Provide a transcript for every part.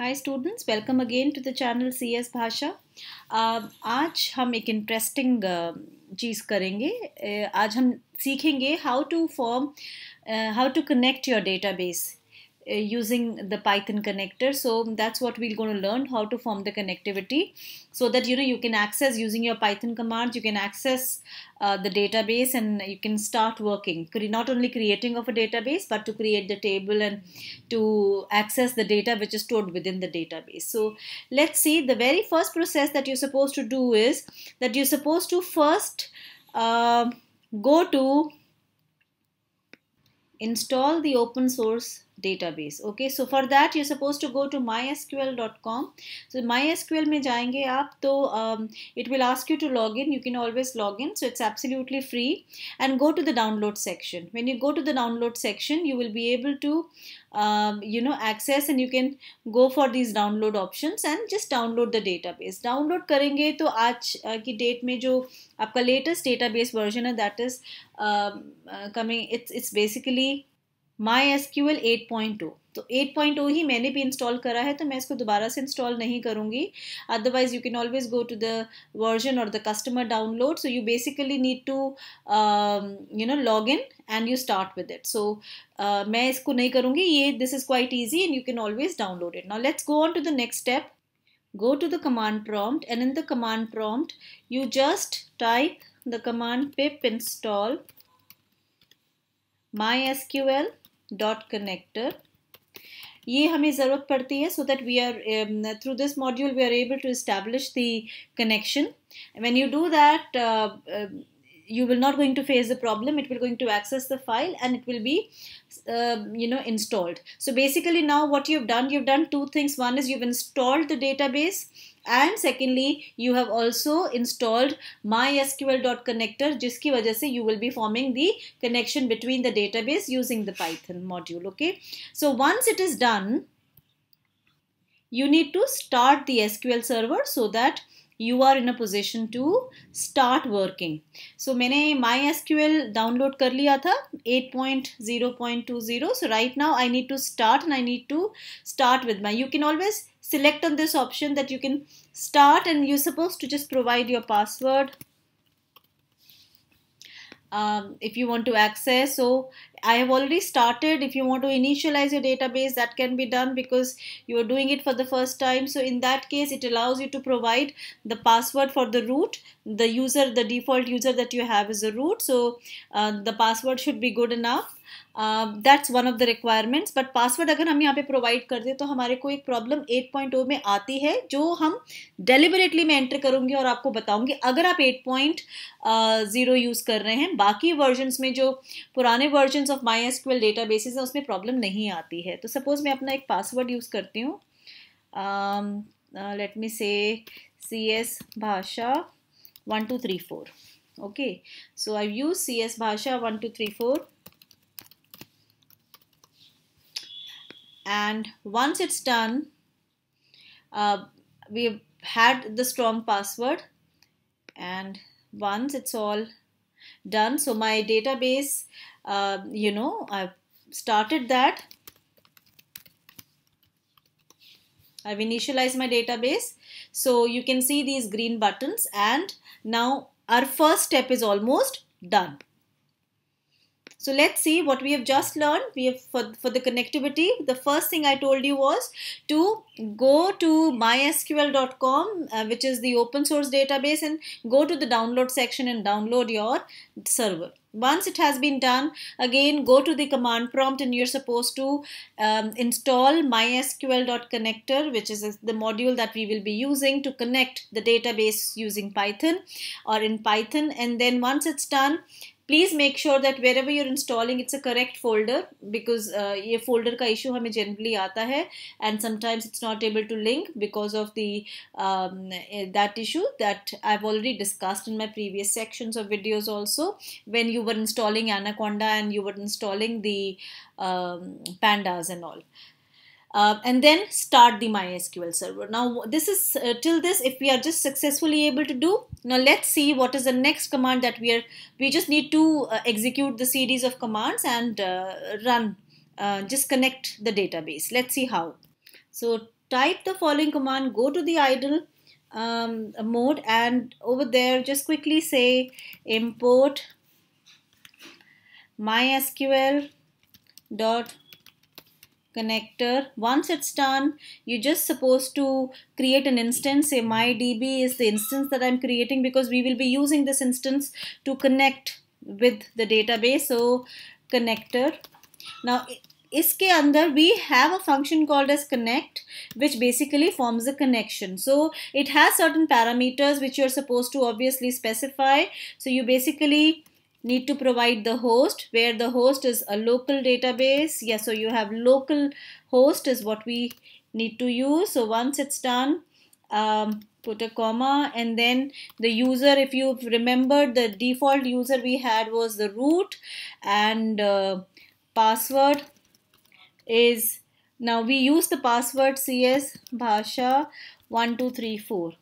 Hi students, welcome again to the channel CS Bhasha. आज हम एक इंटरेस्टिंग चीज़ करेंगे। आज हम सीखेंगे how to connect your database using the Python connector. So that's what we're going to learn, how to form the connectivity so that you can access using your Python commands. You can access the database and you can start working, not only creating of a database but to create the table and to access the data which is stored within the database. So let's see. The very first process that you're supposed to do is that you're supposed to first go to install the open source database. Okay, so for that you're supposed to go to mysql.com. So mysql में जाएंगे आप तो it will ask you to log in. You can always log in, so it's absolutely free. And go to the download section. When you go to the download section, you will be able to access, and you can go for these download options and just download the database. Download करेंगे तो आज की date में जो आपका latest database version है, that is coming, it's basically MySQL 8.0. तो 8.0 ही मैंने भी इंस्टॉल करा है, तो मैं इसको दोबारा से इंस्टॉल नहीं करूँगी. Otherwise you can always go to the version or the customer download. So you basically need to log in and you start with it. So मैं इसको नहीं करूँगी. ये this is quite easy and you can always download it. Now let's go on to the next step. Go to the command prompt, and in the command prompt you just type the command pip install mysql.connector. ये हमें ज़रूरत पड़ती है so that we are through this module we are able to establish the connection. When you do that, you will not going to face the problem. It will going to access the file and it will be installed. So basically now what you've done two things. One is you've installed the database, and secondly you have also installed mysql.connector, जिसकी वजह से you will be forming the connection between the database using the Python module. Okay, so once it is done, you need to start the SQL server so that you are in a position to start working. So मैंने MySQL download कर लिया था 8.0.20. So right now I need to start, and I need to start with you can always select on this option that you can start, and you're supposed to just provide your password if you want to access. So I have already started. If you want to initialize your database, that can be done because you are doing it for the first time. So in that case, it allows you to provide the password for the root. The default user that you have is a root. So the password should be good enough. That's one of the requirements. But password अगर हम यहाँ पे provide कर दे तो हमारे को एक problem 8.0 में आती है, जो हम deliberately मैं enter करूँगी और आपको बताऊँगी. अगर आप 8.0 यूज़ कर रहे हैं, बाकी versions में जो पुराने versions of MySQL databases हैं उसमें problem नहीं आती है. तो suppose मैं अपना एक password यूज़ करती हूँ. Let me say CS Bhasha 1234. Okay, so I've used CS Bhasha 1234. And once it's done, we've had the strong password, and once it's all done, so my database, I've started that. I've initialized my database. So you can see these green buttons, and now our first step is almost done. So let's see what we have just learned. We have for the connectivity, the first thing I told you was to go to mysql.com, which is the open source database, and go to the download section and download your server. Once it has been done, again go to the command prompt, and you're supposed to install mysql.connector, which is the module that we will be using to connect the database using Python or in Python. And then once it's done, please make sure that wherever you're installing, it's a correct folder, because ये folder का issue हमें generally आता है, and sometimes it's not able to link because of the that issue that I've already discussed in my previous sections of videos also, when you were installing Anaconda and you were installing the pandas and all. And then start the MySQL server. Now this is till this, if we are just successfully able to do. Now let's see what is the next command that we just need to execute the series of commands and run, just connect the database. Let's see how. So type the following command, go to the idle mode, and over there just quickly say import mysql dot connector. Once it's done, you're just supposed to create an instance. Say mydb is the instance that I'm creating because we will be using this instance to connect with the database. So connector. Now इसके अंदर we have a function called as connect, which basically forms a connection. So it has certain parameters which you're supposed to obviously specify. So you basically need to provide the host, where the host is a local database. Yeah, so you have local host is what we need to use. So once it's done, put a comma, and then the user, if you've remembered, the default user we had was the root, and password is, now we use the password CS Bhasha 1234.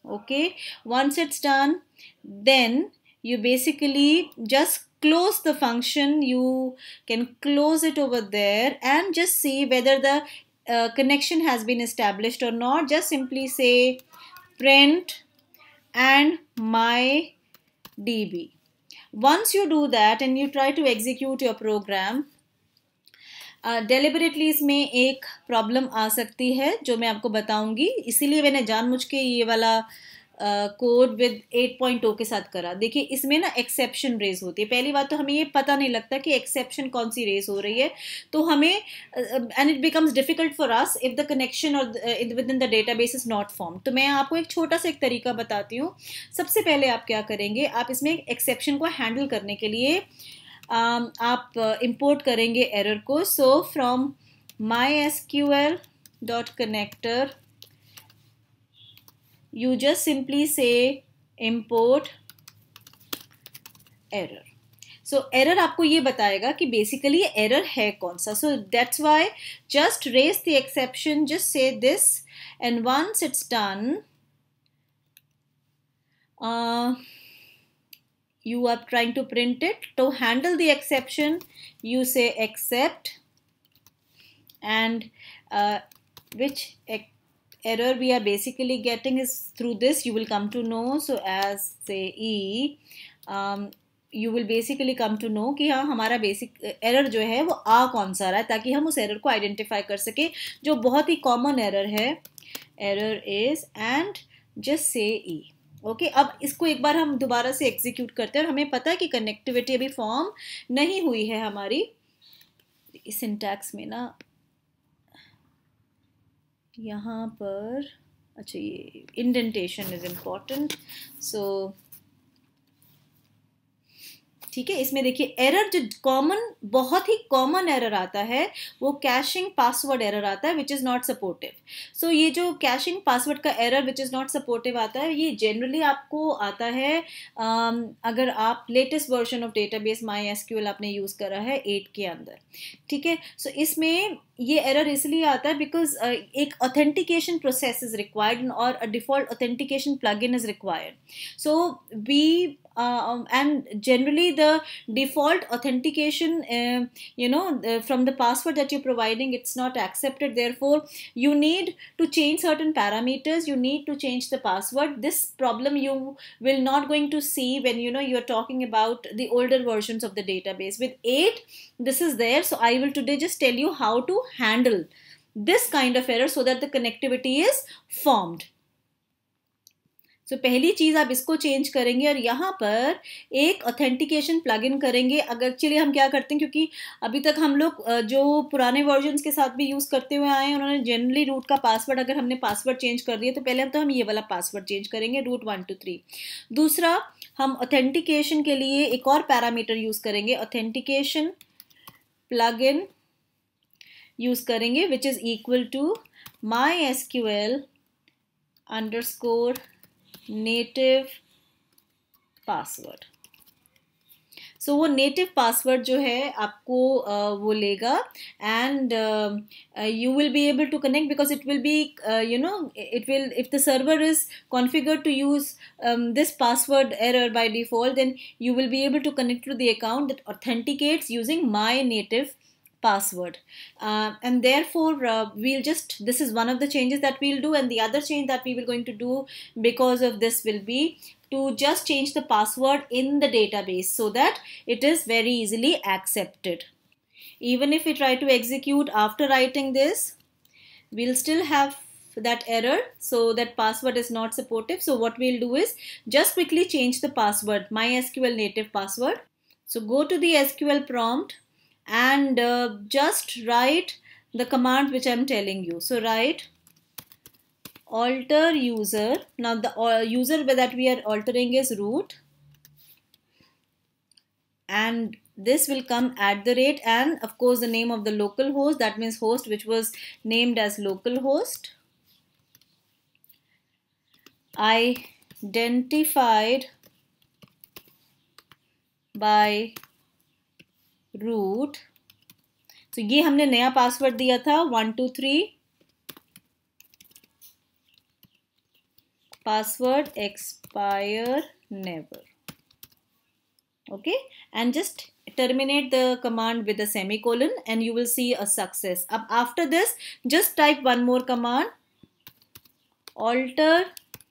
Okay, once it's done, then you basically just close the function. You can close it over there and just see whether the connection has been established or not. Just simply say print and my db. Once you do that and you try to execute your program, deliberately इसमें एक problem आ सकती है जो मैं आपको बताऊंगी, इसीलिए मैंने जानबूझ के ये वाला कोड विद 8.0 के साथ करा. देखिए इसमें ना एक्सेप्शन रेज होती है. पहली बात तो हमें ये पता नहीं लगता कि एक्सेप्शन कौन सी रेज हो रही है, तो हमें and it becomes difficult for us if the connection or with in the database is not form. तो मैं आपको एक छोटा सा एक तरीका बताती हूँ. सबसे पहले आप क्या करेंगे, आप इसमें एक्सेप्शन को हैंडल करने के लिए आप इंपोर्ट करेंगे एरर को. So from mysql dot connector you just simply say import error. So error आपको ये बताएगा कि basically error है कौन सा. So that's why just raise the exception, just say this, and once it's done, you are trying to print it. To handle the exception, you say except, and which error we are basically getting is through this you will come to know. So as say E, you will basically come to know कि हाँ हमारा basic error जो है वो आ कौन सा रहा है, ताकि हम उस एरर को आइडेंटिफाई कर सके जो बहुत ही कॉमन एरर है. Error is and just say E. Okay, अब इसको एक बार हम दोबारा से एग्जीक्यूट करते हैं और हमें पता है कि कनेक्टिविटी अभी फॉर्म नहीं हुई है हमारी. इस सिंटैक्स में ना यहाँ पर, अच्छा ये इंडेंटेशन इज इम्पॉर्टेंट. सो ठीक है, इसमें देखिए एरर जो कॉमन, बहुत ही कॉमन एरर आता है वो कैशिंग पासवर्ड एरर आता है विच इज़ नॉट सपोर्टिव. सो ये जो कैशिंग पासवर्ड का error which is not supportive आता है, ये जनरली आपको आता है अगर आप latest version of database MySQL आपने यूज़ करा है 8 के अंदर. ठीक है, सो इसमें ये एरर इसलिए आता है बिकॉज एक ऑथेंटिकेशन प्रोसेस इज रिक्वायर्ड और a default authentication plugin is required. So we and generally the default authentication from the password that you're providing, it's not accepted. Therefore you need to change certain parameters, you need to change the password. This problem you will not going to see when you're talking about the older versions of the database. With 8 this is there. So I will today just tell you how to handle this kind of error so that the connectivity is formed. तो पहली चीज़ आप इसको change करेंगे और यहाँ पर एक authentication plugin करेंगे. अगर चलिए हम क्या करते हैं, क्योंकि अभी तक हम लोग जो पुराने वर्जन्स के साथ भी यूज़ करते हुए आए हैं, उन्होंने जनरली रूट का पासवर्ड, अगर हमने पासवर्ड चेंज कर दिया तो पहले तो हम ये वाला पासवर्ड चेंज करेंगे, रूट 123. दूसरा, हम ऑथेंटिकेशन के लिए एक और पैरामीटर यूज़ करेंगे, ऑथेंटिकेशन प्लगइन यूज़ करेंगे which is equal to mysql _ native password. So वो नेटिव पासवर्ड जो है आपको वो लेगा and you will be able to connect because it will be it will, if the server is configured to use this password error by default, then you will be able to connect to the account that authenticates using my native password, and therefore this is one of the changes that we'll do, and the other change that we will going to do because of this will be to just change the password in the database so that it is very easily accepted. Even if we try to execute after writing this, we'll still have that error, so that password is not supportive. So what we'll do is just quickly change the password, MySQL native password. So go to the SQL prompt and just write the command which I'm telling you. So write alter user. Now the user that we are altering is root, and this will come @ and of course the name of the local host, that means host which was named as localhost, identified by root. तो ये हमने नया password दिया था 123, password expire never. Okay, and just terminate the command with a semicolon and you will see a success. After this, just type one more command, alter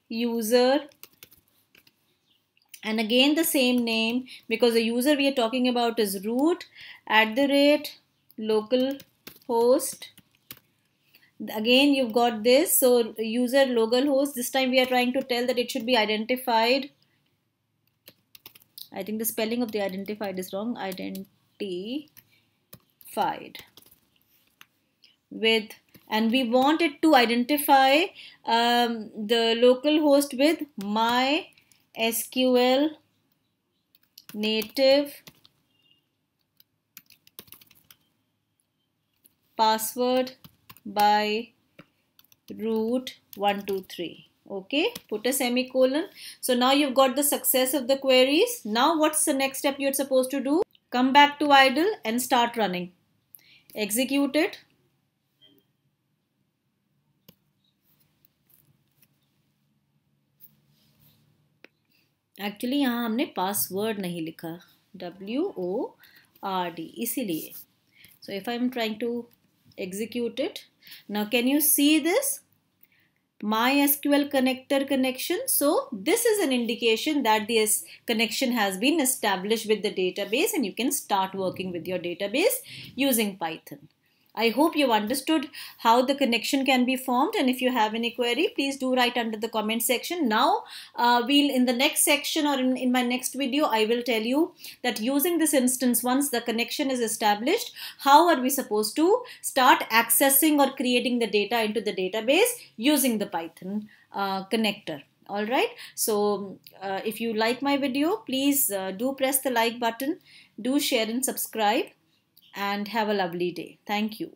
user, and again the same name, because the user we are talking about is root @ localhost. Again you've got this, so user localhost. This time we are trying to tell that it should be identified. I think the spelling of the identified is wrong. Identified with, and we want it to identify the localhost with MySQL native password by root 123. Okay, put a semicolon. So now you've got the success of the queries. Now what's the next step you're supposed to do? Come back to idle and start running. Execute it. Actually यहाँ हमने password नहीं लिखा, WORD, इसीलिए. So if I'm trying to execute it, now can you see this? MySQL connector connection. So this is an indication that this connection has been established with the database and you can start working with your database using Python. I hope you understood how the connection can be formed, and if you have any query, please do write under the comment section. Now in the next section or in my next video, I will tell you that using this instance, once the connection is established, how are we supposed to start accessing or creating the data into the database using the Python connector. Alright, so if you like my video, please do press the like button, do share and subscribe, and have a lovely day. Thank you.